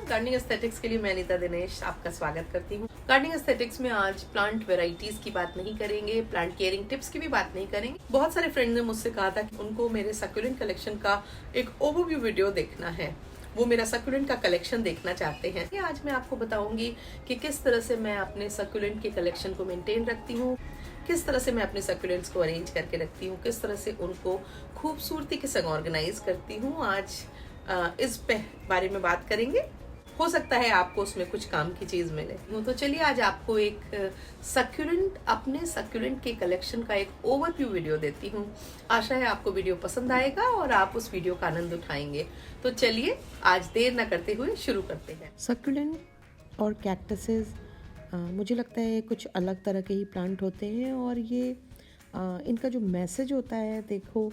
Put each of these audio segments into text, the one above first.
Gardening aesthetics के लिए मैं अनीता दिनेश आपका स्वागत करती हूँ। गार्डनिंग एस्थेटिक्स में आज प्लांट वेराइटीज की बात नहीं करेंगे, प्लांट केयरिंग टिप्स की भी बात नहीं करेंगे। बहुत सारे फ्रेंड्स ने मुझसे कहा था कि उनको मेरे सक्यूलेंट कलेक्शन का एक ओवरव्यू वीडियो देखना है, वो मेरा सक्यूलेंट का कलेक्शन देखना चाहते हैं। आज मैं आपको बताऊंगी कि किस तरह से मैं अपने सक्यूलेंट के कलेक्शन को मेंटेन रखती हूँ, किस तरह से मैं अपने सक्यूलेंट्स को अरेंज करके रखती हूँ, किस तरह से उनको खूबसूरती के संग ऑर्गेनाइज करती हूँ। आज इस बारे में बात करेंगे। हो सकता है आपको उसमें कुछ काम की चीज मिले। तो चलिए आज आपको एक अपने सक्यूलेंट के कलेक्शन का एक ओवरव्यू वीडियो देती हूँ। आशा है आपको वीडियो पसंद आएगा और आप उस वीडियो का आनंद उठाएंगे। तो चलिए आज देर न करते हुए शुरू करते हैं। सक्यूलेंट और कैक्टसेस मुझे लगता है कुछ अलग तरह के ही प्लांट होते हैं और ये इनका जो मैसेज होता है, देखो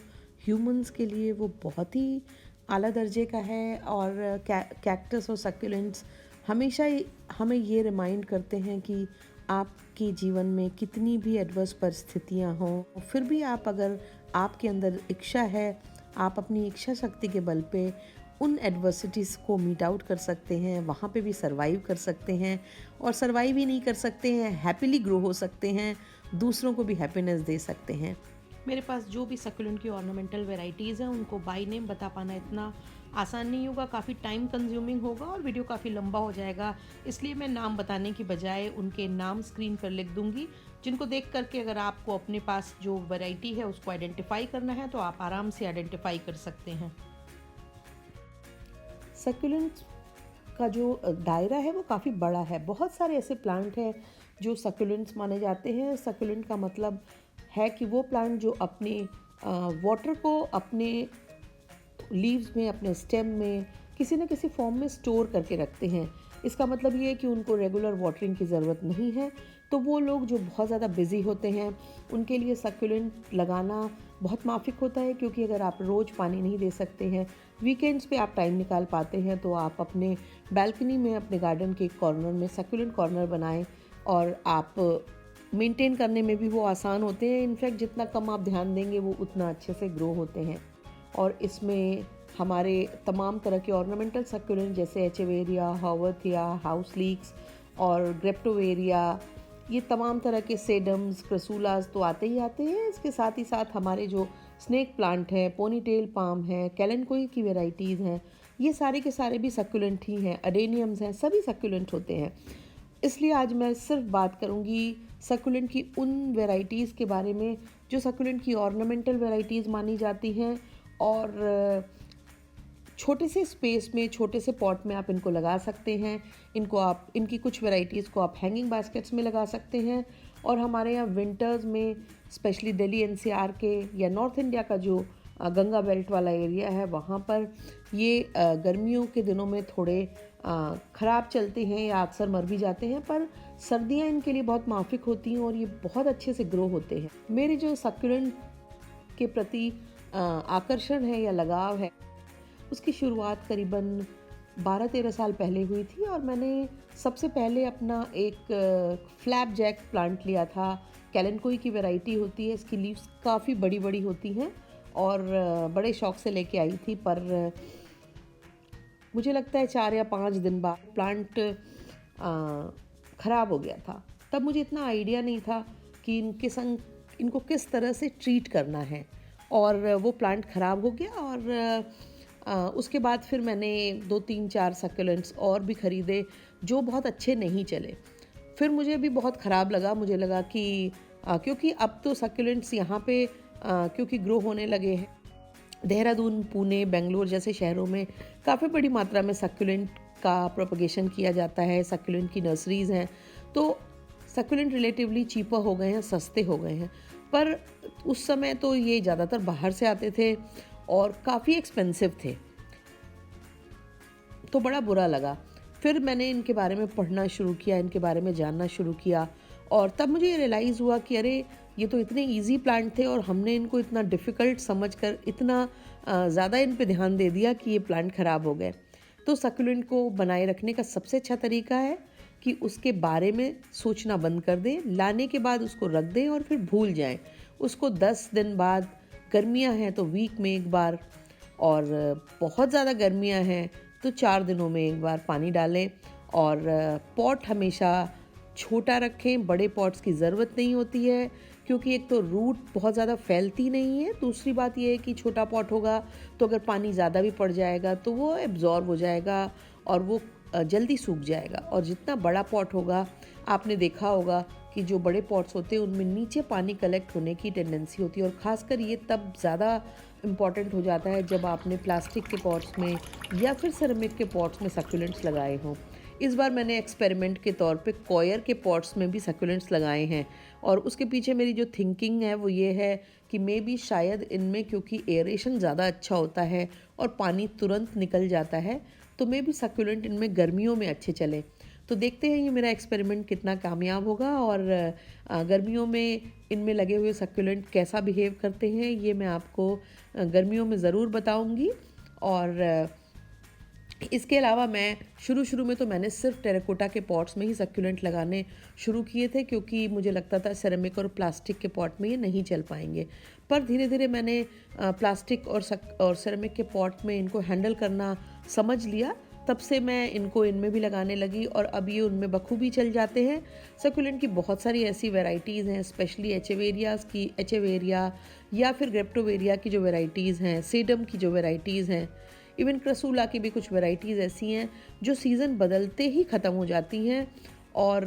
ह्यूमंस के लिए वो बहुत ही आला दर्जे का है। और कैक्टस और सक्यूलेंट्स हमेशा हमें ये रिमाइंड करते हैं कि आपके जीवन में कितनी भी एडवर्स परिस्थितियाँ हों, फिर भी अगर आपके अंदर इच्छा है, आप अपनी इच्छा शक्ति के बल पे उन एडवर्सिटीज़ को मीट आउट कर सकते हैं, वहाँ पे भी सरवाइव कर सकते हैं। और सरवाइव ही नहीं कर सकते हैं, हैप्पीली ग्रो हो सकते हैं, दूसरों को भी हैप्पीनेस दे सकते हैं। मेरे पास जो भी सक्यूलेंट की ऑर्नामेंटल वेराइटीज़ हैं उनको बाय नेम बता पाना इतना आसान नहीं होगा, काफ़ी टाइम कंज्यूमिंग होगा और वीडियो काफ़ी लंबा हो जाएगा। इसलिए मैं नाम बताने की बजाय उनके नाम स्क्रीन पर लिख दूंगी, जिनको देख करके अगर आपको अपने पास जो वैरायटी है उसको आइडेंटिफाई करना है तो आप आराम से आइडेंटिफाई कर सकते हैं। सक्यूलेंट का जो दायरा है वो काफ़ी बड़ा है। बहुत सारे ऐसे प्लांट हैं जो सक्यूलेंट्स माने जाते हैं। सक्यूलेंट का मतलब है कि वो प्लांट जो अपने वाटर को अपने लीव्स में, अपने स्टेम में किसी न किसी फॉर्म में स्टोर करके रखते हैं। इसका मतलब ये है कि उनको रेगुलर वाटरिंग की ज़रूरत नहीं है। तो वो लोग जो बहुत ज़्यादा बिजी होते हैं उनके लिए सक्यूलेंट लगाना बहुत माफिक होता है, क्योंकि अगर आप रोज़ पानी नहीं दे सकते हैं, वीकेंड्स पे आप टाइम निकाल पाते हैं, तो आप अपने बालकनी में, अपने गार्डन के कॉर्नर में सक्यूलेंट कॉर्नर बनाएं और आप मेंटेन करने में भी वो आसान होते हैं। इनफैक्ट जितना कम आप ध्यान देंगे वो उतना अच्छे से ग्रो होते हैं। और इसमें हमारे तमाम तरह के ऑर्नामेंटल सक्यूलेंट जैसे एचेवेरिया, हावर्थिया, हाउस लीक्स और ग्रेप्टोवेरिया, ये तमाम तरह के सेडम्स, क्रसूलास तो आते ही आते हैं। इसके साथ ही साथ हमारे जो स्नेक प्लांट हैं, पोनीटेल पाम है, कैलेनकोई की वेराइटीज़ हैं, ये सारे के सारे भी सक्यूलेंट ही हैं। अडेनियम्स हैं, सभी सक्यूलेंट होते हैं। इसलिए आज मैं सिर्फ बात करूंगी सक्यूलेंट की उन वेराइटीज़ के बारे में जो सक्यूलेंट की ऑर्नामेंटल वेराइटीज़ मानी जाती हैं और छोटे से स्पेस में, छोटे से पॉट में आप इनको लगा सकते हैं। इनकी कुछ वेराइटीज़ को आप हैंगिंग बास्केट्स में लगा सकते हैं। और हमारे यहाँ विंटर्स में, स्पेशली दिल्ली एनसीआर के या नॉर्थ इंडिया का जो गंगा बेल्ट वाला एरिया है, वहाँ पर ये गर्मियों के दिनों में थोड़े ख़राब चलते हैं या अक्सर मर भी जाते हैं, पर सर्दियाँ इनके लिए बहुत माफिक होती हैं और ये बहुत अच्छे से ग्रो होते हैं। मेरे जो सक्यूलेंट के प्रति आकर्षण है या लगाव है, उसकी शुरुआत करीबन 12-13 साल पहले हुई थी। और मैंने सबसे पहले अपना एक फ्लैप जैक प्लांट लिया था। कैलेनकोई की वैरायटी होती है, इसकी लीव्स काफ़ी बड़ी बड़ी होती हैं और बड़े शौक से लेके आई थी। पर मुझे लगता है 4 या 5 दिन बाद प्लांट ख़राब हो गया था। तब मुझे इतना आइडिया नहीं था कि इनको किस तरह से ट्रीट करना है, और वो प्लांट ख़राब हो गया। और उसके बाद फिर मैंने 2-3-4 सक्यूलेंट्स और भी ख़रीदे जो बहुत अच्छे नहीं चले। फिर मुझे भी बहुत ख़राब लगा। मुझे लगा कि क्योंकि अब तो सक्यूलेंट्स यहाँ पे क्योंकि ग्रो होने लगे हैं, देहरादून, पुणे, बेंगलोर जैसे शहरों में काफ़ी बड़ी मात्रा में सक्यूलेंट का प्रोपगेशन किया जाता है। सक्यूलेंट की नर्सरीज़ हैं, तो सक्यूलेंट रिलेटिवली चीपर हो गए हैं, सस्ते हो गए हैं। पर उस समय तो ये ज़्यादातर बाहर से आते थे और काफ़ी एक्सपेंसिव थे, तो बड़ा बुरा लगा। फिर मैंने इनके बारे में पढ़ना शुरू किया, इनके बारे में जानना शुरू किया, और तब मुझे ये रियलाइज़ हुआ कि अरे ये तो इतने इजी प्लांट थे और हमने इनको इतना डिफ़िकल्ट समझकर इतना ज़्यादा इन पे ध्यान दे दिया कि ये प्लांट ख़राब हो गए। तो सक्यूलेंट को बनाए रखने का सबसे अच्छा तरीका है कि उसके बारे में सोचना बंद कर दें, लाने के बाद उसको रख दें और फिर भूल जाएं। उसको 10 दिन बाद, गर्मियां हैं तो वीक में एक बार, और बहुत ज़्यादा गर्मियां हैं तो 4 दिनों में एक बार पानी डालें। और पॉट हमेशा छोटा रखें, बड़े पॉट्स की ज़रूरत नहीं होती है, क्योंकि एक तो रूट बहुत ज़्यादा फैलती नहीं है, दूसरी बात ये है कि छोटा पॉट होगा तो अगर पानी ज़्यादा भी पड़ जाएगा तो वो एब्जॉर्ब हो जाएगा और वो जल्दी सूख जाएगा। और जितना बड़ा पॉट होगा, आपने देखा होगा कि जो बड़े पॉट्स होते हैं उनमें नीचे पानी कलेक्ट होने की टेंडेंसी होती है, और ख़ासकर ये तब ज़्यादा इम्पॉर्टेंट हो जाता है जब आपने प्लास्टिक के पॉट्स में या फिर सिरेमिक के पॉट्स में सक्यूलेंट्स लगाए हों। इस बार मैंने एक्सपेरिमेंट के तौर पे कॉयर के पॉट्स में भी सक्यूलेंट्स लगाए हैं, और उसके पीछे मेरी जो थिंकिंग है वो ये है कि मे बी शायद इनमें, क्योंकि एयरेशन ज़्यादा अच्छा होता है और पानी तुरंत निकल जाता है, तो मे बी सक्यूलेंट इनमें गर्मियों में अच्छे चले। तो देखते हैं ये मेरा एक्सपेरिमेंट कितना कामयाब होगा, और गर्मियों में इनमें लगे हुए सक्यूलेंट कैसा बिहेव करते हैं ये मैं आपको गर्मियों में ज़रूर बताऊंगी। और इसके अलावा मैं शुरू में तो मैंने सिर्फ टेराकोटा के पॉट्स में ही सक्यूलेंट लगाने शुरू किए थे, क्योंकि मुझे लगता था सिरेमिक और प्लास्टिक के पॉट में ये नहीं चल पाएंगे। पर धीरे धीरे मैंने प्लास्टिक और सिरेमिक के पॉट में इनको हैंडल करना समझ लिया, तब से मैं इनको इनमें भी लगाने लगी, और अब ये उनमें बखूबी चल जाते हैं। सक्यूलेंट की बहुत सारी ऐसी वैरायटीज़ हैं, स्पेशली एचेवेरिया या फिर ग्रेप्टोवेरिया की जो वैरायटीज़ हैं, सेडम की जो वैरायटीज़ हैं, इवन क्रसूला की भी कुछ वैरायटीज़ ऐसी हैं जो सीज़न बदलते ही ख़त्म हो जाती हैं। और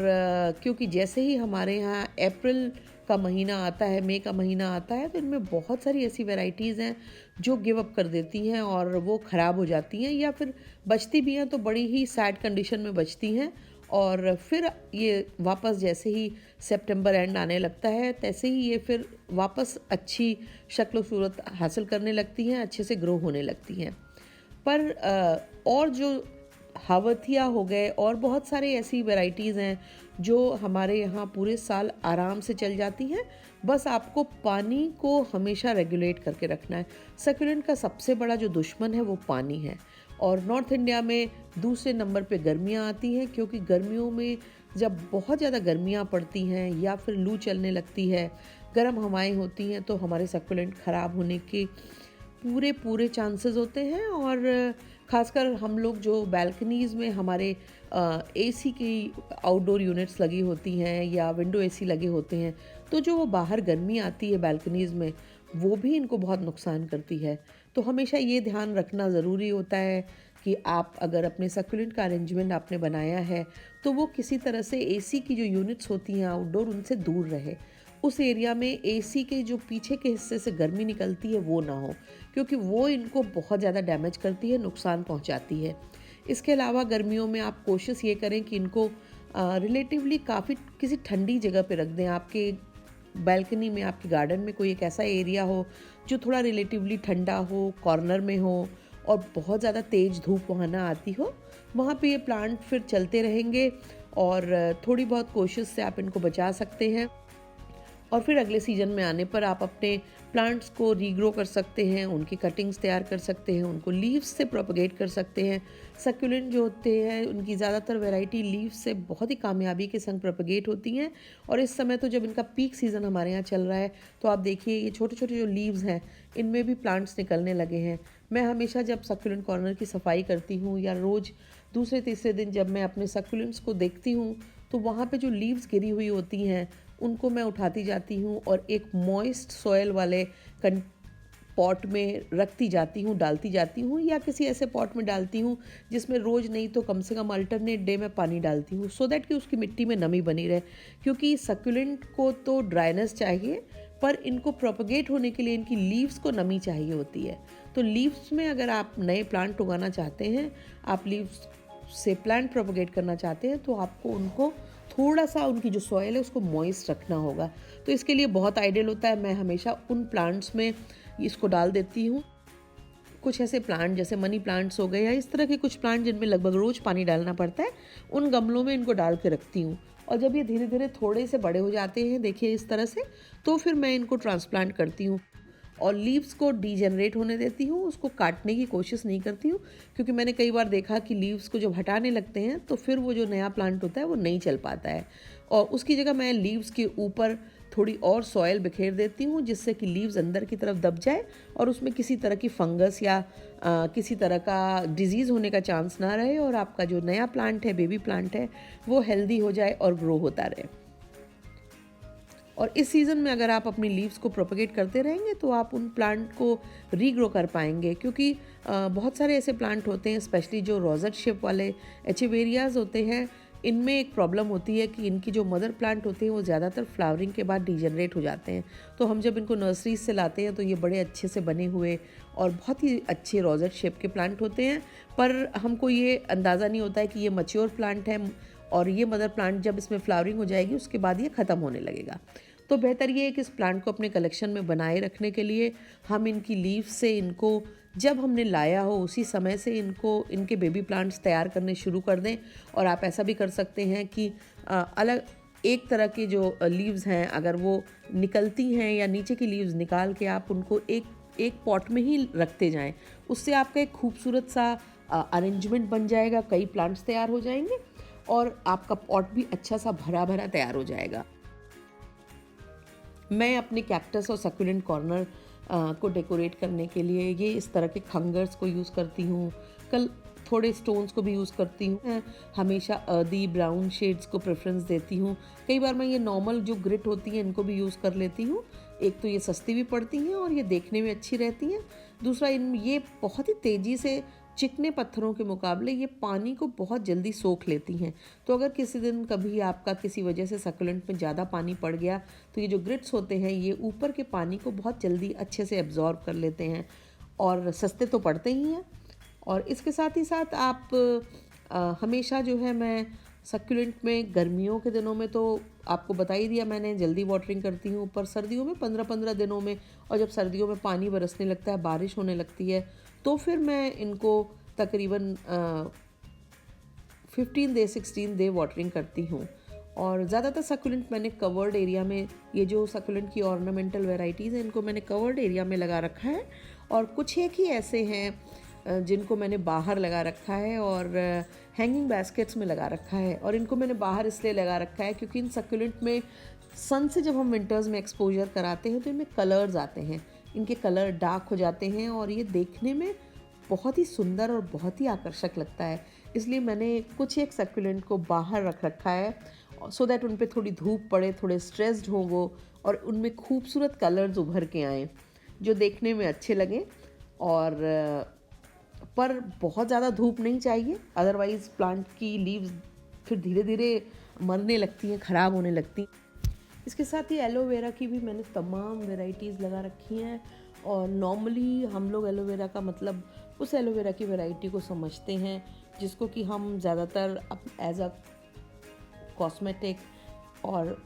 क्योंकि जैसे ही हमारे यहाँ अप्रैल का महीना आता है, मई का महीना आता है, तो इनमें बहुत सारी ऐसी वैरायटीज़ हैं जो गिव अप कर देती हैं और वो ख़राब हो जाती हैं, या फिर बचती भी हैं तो बड़ी ही सैड कंडीशन में बचती हैं। और फिर ये वापस जैसे ही सितंबर एंड आने लगता है, तैसे ही ये फिर वापस अच्छी शक्ल सूरत हासिल करने लगती हैं, अच्छे से ग्रो होने लगती हैं। पर और जो हावथिया हो गए और बहुत सारे ऐसी वैरायटीज़ हैं जो हमारे यहाँ पूरे साल आराम से चल जाती हैं, बस आपको पानी को हमेशा रेगुलेट करके रखना है। सक्यूलेंट का सबसे बड़ा जो दुश्मन है वो पानी है, और नॉर्थ इंडिया में दूसरे नंबर पे गर्मियाँ आती हैं, क्योंकि गर्मियों में जब बहुत ज़्यादा गर्मियाँ पड़ती हैं या फिर लू चलने लगती है, गर्म हवाएं होती हैं, तो हमारे सक्यूलेंट ख़राब होने के पूरे चांसेस होते हैं। और ख़ासकर हम लोग जो बैल्कनीज़ में हमारे एसी की आउटडोर यूनिट्स लगी होती हैं या विंडो एसी लगे होते हैं, तो जो वो बाहर गर्मी आती है बैल्कनीज़ में, वो भी इनको बहुत नुकसान करती है। तो हमेशा ये ध्यान रखना ज़रूरी होता है कि आप अगर अपने सक्यूलेंट का अरेंजमेंट आपने बनाया है, तो वो किसी तरह से एसी की जो यूनिट्स होती हैं आउटडोर, उनसे दूर रहे। उस एरिया में एसी के जो पीछे के हिस्से से गर्मी निकलती है वो ना हो, क्योंकि वो इनको बहुत ज़्यादा डैमेज करती है, नुकसान पहुंचाती है। इसके अलावा गर्मियों में आप कोशिश ये करें कि इनको रिलेटिवली काफ़ी किसी ठंडी जगह पे रख दें। आपके बैल्कनी में, आपके गार्डन में कोई एक ऐसा एरिया हो जो थोड़ा रिलेटिवली ठंडा हो, कॉर्नर में हो और बहुत ज़्यादा तेज़ धूप वहाँ ना आती हो, वहाँ पे ये प्लांट फिर चलते रहेंगे और थोड़ी बहुत कोशिश से आप इनको बचा सकते हैं। और फिर अगले सीजन में आने पर आप अपने प्लांट्स को रीग्रो कर सकते हैं, उनकी कटिंग्स तैयार कर सकते हैं, उनको लीव्स से प्रोपगेट कर सकते हैं। सक्यूलेंट जो होते हैं उनकी ज़्यादातर वैरायटी लीव्स से बहुत ही कामयाबी के संग प्रोपगेट होती हैं। और इस समय तो जब इनका पीक सीज़न हमारे यहाँ चल रहा है, तो आप देखिए ये छोटे छोटे जो लीव्स हैं इनमें भी प्लांट्स निकलने लगे हैं। मैं हमेशा जब सक्यूलेंट कॉर्नर की सफाई करती हूँ या रोज़ दूसरे तीसरे दिन जब मैं अपने सक्यूलेंट्स को देखती हूँ, तो वहाँ पे जो लीव्स गिरी हुई होती हैं उनको मैं उठाती जाती हूँ और एक मॉइस्ट सॉयल वाले पॉट में रखती जाती हूँ, डालती जाती हूँ, या किसी ऐसे पॉट में डालती हूँ जिसमें रोज़ नहीं तो कम से कम अल्टरनेट डे में पानी डालती हूँ, सो दैट कि उसकी मिट्टी में नमी बनी रहे। क्योंकि सक्यूलेंट को तो ड्राइनेस चाहिए, पर इनको प्रोपगेट होने के लिए इनकी लीव्स को नमी चाहिए होती है। तो लीव्स में अगर आप नए प्लांट उगाना चाहते हैं, आप लीव्स से प्लांट प्रोपगेट करना चाहते हैं, तो आपको उनको थोड़ा सा उनकी जो सॉइल है उसको मॉइस्ट रखना होगा। तो इसके लिए बहुत आइडियल होता है, मैं हमेशा उन प्लांट्स में इसको डाल देती हूँ। कुछ ऐसे प्लांट जैसे मनी प्लांट्स हो गए या इस तरह के कुछ प्लांट जिनमें लगभग रोज़ पानी डालना पड़ता है, उन गमलों में इनको डाल के रखती हूँ। और जब ये धीरे धीरे थोड़े से बड़े हो जाते हैं, देखिए इस तरह से, तो फिर मैं इनको ट्रांसप्लांट करती हूँ और लीव्स को डीजेनरेट होने देती हूँ, उसको काटने की कोशिश नहीं करती हूँ। क्योंकि मैंने कई बार देखा कि लीव्स को जब हटाने लगते हैं तो फिर वो जो नया प्लांट होता है वो नहीं चल पाता है, और उसकी जगह मैं लीव्स के ऊपर थोड़ी और सॉयल बिखेर देती हूँ जिससे कि लीव्स अंदर की तरफ दब जाए और उसमें किसी तरह की फंगस या किसी तरह का डिजीज़ होने का चांस ना रहे, और आपका जो नया प्लांट है, बेबी प्लांट है, वो हेल्दी हो जाए और ग्रो होता रहे। और इस सीज़न में अगर आप अपनी लीव्स को प्रोपगेट करते रहेंगे तो आप उन प्लांट को रीग्रो कर पाएंगे, क्योंकि बहुत सारे ऐसे प्लांट होते हैं, स्पेशली जो रोजेट शेप वाले एचेवेरियाज होते हैं, इनमें एक प्रॉब्लम होती है कि इनकी जो मदर प्लांट होते हैं वो ज़्यादातर फ्लावरिंग के बाद डिजनरेट हो जाते हैं। तो हम जब इनको नर्सरीज से लाते हैं तो ये बड़े अच्छे से बने हुए और बहुत ही अच्छे रोजेट शेप के प्लांट होते हैं, पर हमको ये अंदाज़ा नहीं होता है कि ये मैच्योर प्लांट है और ये मदर प्लांट जब इसमें फ्लावरिंग हो जाएगी उसके बाद ये ख़त्म होने लगेगा। तो बेहतर ये है कि इस प्लांट को अपने कलेक्शन में बनाए रखने के लिए हम इनकी लीफ से इनको जब हमने लाया हो उसी समय से इनके बेबी प्लांट्स तैयार करने शुरू कर दें। और आप ऐसा भी कर सकते हैं कि अलग एक तरह के जो लीव्स हैं अगर वो निकलती हैं या नीचे की लीव्स निकाल के आप उनको एक पॉट में ही रखते जाएं, उससे आपका एक खूबसूरत सा अरेंजमेंट बन जाएगा, कई प्लांट्स तैयार हो जाएंगे और आपका पॉट भी अच्छा सा भरा भरा तैयार हो जाएगा। मैं अपने कैक्टस और सक्यूलेंट कॉर्नर को डेकोरेट करने के लिए ये इस तरह के खंगर्स को यूज़ करती हूँ, थोड़े स्टोन्स को भी यूज़ करती हूँ। हमेशा अर्दी ब्राउन शेड्स को प्रेफरेंस देती हूँ। कई बार मैं ये नॉर्मल जो ग्रिट होती है इनको भी यूज़ कर लेती हूँ। एक तो ये सस्ती भी पड़ती हैं और ये देखने में अच्छी रहती हैं। दूसरा ये बहुत ही तेज़ी से चिकने पत्थरों के मुकाबले ये पानी को बहुत जल्दी सोख लेती हैं। तो अगर किसी दिन कभी आपका किसी वजह से सक्यूलेंट में ज़्यादा पानी पड़ गया तो ये जो ग्रिट्स होते हैं ये ऊपर के पानी को बहुत जल्दी अच्छे से एब्जॉर्ब कर लेते हैं और सस्ते तो पड़ते ही हैं। और इसके साथ ही साथ आप हमेशा जो है मैं सक्यूलेंट में गर्मियों के दिनों में तो आपको बता ही दिया मैंने, जल्दी वाटरिंग करती हूँ, पर सर्दियों में 15-15 दिनों में, और जब सर्दियों में पानी बरसने लगता है, बारिश होने लगती है, तो फिर मैं इनको तकरीबन 15 डे 16 डे वाटरिंग करती हूँ। और ज़्यादातर सक्यूलेंट मैंने कवर्ड एरिया में, ये जो सक्यूलेंट की ऑर्नामेंटल वेराइटीज़ हैं इनको मैंने कवर्ड एरिया में लगा रखा है, और कुछ एक ही ऐसे हैं जिनको मैंने बाहर लगा रखा है और हैंगिंग बास्केट्स में लगा रखा है। और इनको मैंने बाहर इसलिए लगा रखा है क्योंकि इन सक्यूलेंट में सन से जब हम विंटर्स में एक्सपोजर कराते हैं तो इनमें कलर्स आते हैं, इनके कलर डार्क हो जाते हैं और ये देखने में बहुत ही सुंदर और बहुत ही आकर्षक लगता है। इसलिए मैंने कुछ एक सक्यूलेंट को बाहर रख रखा है सो दैट उन पर थोड़ी धूप पड़े, थोड़े स्ट्रेस्ड हों वो, और उनमें खूबसूरत कलर्स उभर के आएँ जो देखने में अच्छे लगें। और पर बहुत ज़्यादा धूप नहीं चाहिए, अदरवाइज़ प्लांट की लीव्स फिर धीरे धीरे मरने लगती हैं, ख़राब होने लगती हैं। इसके साथ ही एलोवेरा की भी मैंने तमाम वेराइटीज़ लगा रखी हैं। और नॉर्मली हम लोग एलोवेरा का मतलब उस एलोवेरा की वैरायटी को समझते हैं जिसको कि हम ज़्यादातर एज अ कॉस्मेटिक और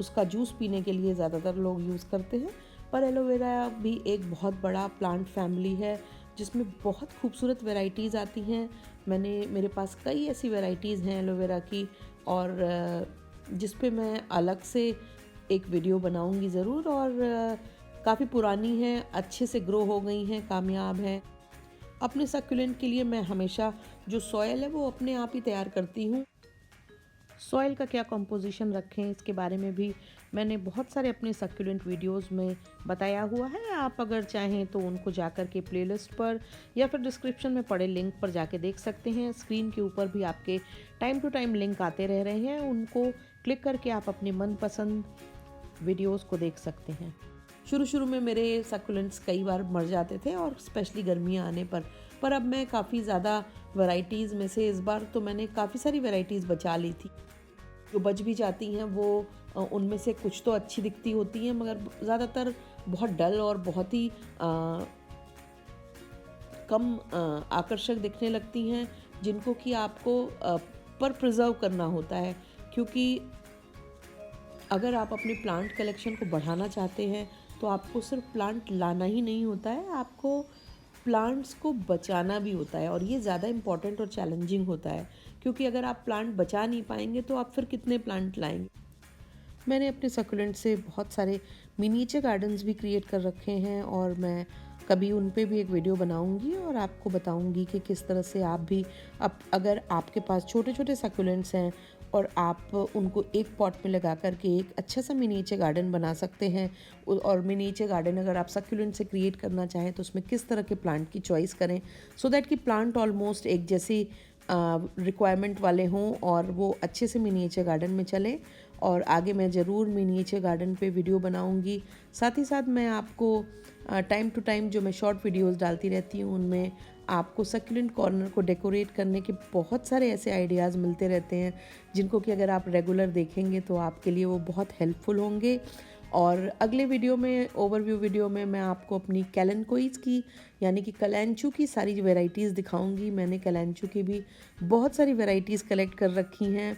उसका जूस पीने के लिए ज़्यादातर लोग यूज़ करते हैं। पर एलोवेरा भी एक बहुत बड़ा प्लांट फैमिली है जिसमें बहुत खूबसूरत वैरायटीज़ आती हैं। मेरे पास कई ऐसी वैरायटीज़ हैं एलोवेरा की, और जिस पे मैं अलग से एक वीडियो बनाऊंगी ज़रूर। और काफ़ी पुरानी हैं, अच्छे से ग्रो हो गई हैं, कामयाब हैं। अपने सक्यूलेंट के लिए मैं हमेशा जो सॉयल है वो अपने आप ही तैयार करती हूँ। सॉयल का क्या कंपोजिशन रखें इसके बारे में भी मैंने बहुत सारे अपने सक्यूलेंट वीडियोस में बताया हुआ है। आप अगर चाहें तो उनको जाकर के प्लेलिस्ट पर या फिर डिस्क्रिप्शन में पड़े लिंक पर जाके देख सकते हैं। स्क्रीन के ऊपर भी आपके टाइम टू टाइम लिंक आते रह रहे हैं, उनको क्लिक करके आप अपने मनपसंद वीडियोस को देख सकते हैं। शुरू में मेरे सक्यूलेंट्स कई बार मर जाते थे, और स्पेशली गर्मियाँ आने पर अब मैं काफ़ी ज़्यादा वैरायटीज़ में से इस बार तो मैंने काफ़ी सारी वैरायटीज़ बचा ली थी। जो बच भी जाती हैं वो उनमें से कुछ तो अच्छी दिखती होती हैं, मगर ज़्यादातर बहुत डल और बहुत ही कम आकर्षक दिखने लगती हैं, जिनको कि आपको पर प्रिजर्व करना होता है। क्योंकि अगर आप अपने प्लांट कलेक्शन को बढ़ाना चाहते हैं तो आपको सिर्फ प्लांट लाना ही नहीं होता है, आपको प्लांट्स को बचाना भी होता है। और ये ज़्यादा इम्पॉर्टेंट और चैलेंजिंग होता है, क्योंकि अगर आप प्लांट बचा नहीं पाएंगे तो आप फिर कितने प्लांट लाएंगे। मैंने अपने सक्यूलेंट से बहुत सारे मिनिएचर गार्डन्स भी क्रिएट कर रखे हैं, और मैं कभी उन पे भी एक वीडियो बनाऊंगी और आपको बताऊंगी कि किस तरह से आप भी अगर आपके पास छोटे छोटे सक्यूलेंट्स हैं और आप उनको एक पॉट में लगा करके एक अच्छा सा मिनीचर गार्डन बना सकते हैं। और मिनीचर गार्डन अगर आप सक्यूलेंट से क्रिएट करना चाहें तो उसमें किस तरह के प्लांट की चॉइस करें सो दैट कि प्लांट ऑलमोस्ट एक जैसी रिक्वायरमेंट वाले हों और वो अच्छे से मिनीचर गार्डन में चलें। और आगे मैं ज़रूर मिनीचर गार्डन पे वीडियो बनाऊंगी। साथ ही साथ मैं आपको टाइम टू टाइम जो मैं शॉर्ट वीडियोस डालती रहती हूँ उनमें आपको सक्यूलेंट कॉर्नर को डेकोरेट करने के बहुत सारे ऐसे आइडियाज़ मिलते रहते हैं जिनको कि अगर आप रेगुलर देखेंगे तो आपके लिए वो बहुत हेल्पफुल होंगे। और अगले वीडियो में ओवरव्यू वीडियो में मैं आपको अपनी कैलेंकोइज़ की यानी कि कलैंचू की सारी वैरायटीज़ दिखाऊंगी। मैंने कलैंचू की भी बहुत सारी वैरायटीज़ कलेक्ट कर रखी हैं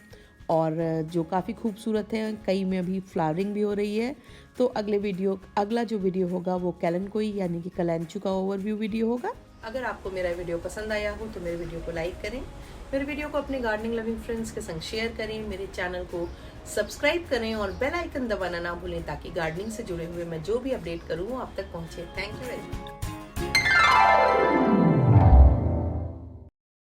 और जो काफ़ी खूबसूरत हैं, कई में अभी फ्लावरिंग भी हो रही है। तो अगला जो वीडियो होगा वो कैलेंकोई यानी कि कलैंचू का ओवरव्यू वीडियो होगा। अगर आपको मेरा वीडियो पसंद आया हो तो मेरे वीडियो को लाइक करें, मेरे वीडियो को अपने गार्डनिंग लविंग फ्रेंड्स के संग शेयर करें, मेरे चैनल को सब्सक्राइब करें और बेल आइकन दबाना ना भूलें ताकि गार्डनिंग से जुड़े हुए मैं जो भी अपडेट करूँ वो आप तक पहुँचे। Thank you very much.